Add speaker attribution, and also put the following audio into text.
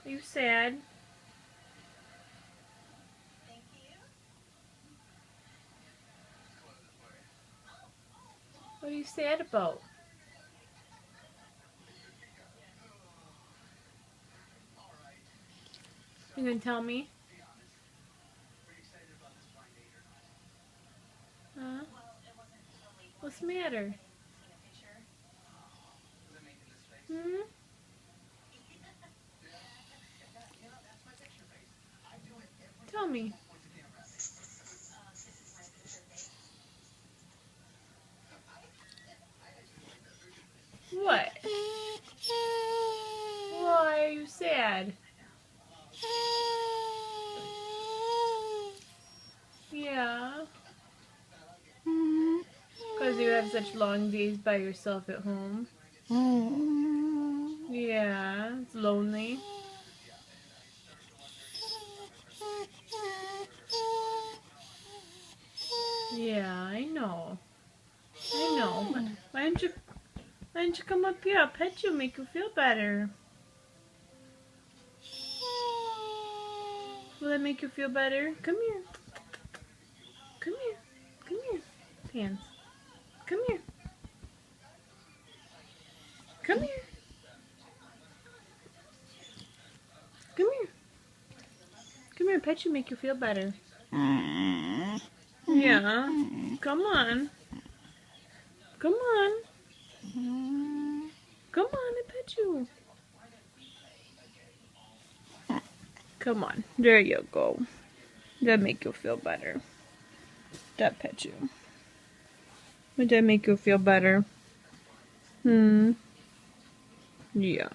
Speaker 1: Are you sad? What are you sad about? You gonna tell me? Huh? What's the matter? Hmm? Tell me. What? Why are you sad? Yeah. Because you have such long days by yourself at home. Yeah, it's lonely. Yeah, I know. I know. Why don't you come up here? I'll pet you, make you feel better. Will that make you feel better? Come here. Come here. Come here. Hands. Come here. Come here. Come here. Come here, pet you, make you feel better. Yeah. Come on. Come on. Come on, I pet you. Come on. There you go. That make you feel better. That pet you. Would that make you feel better? Yeah.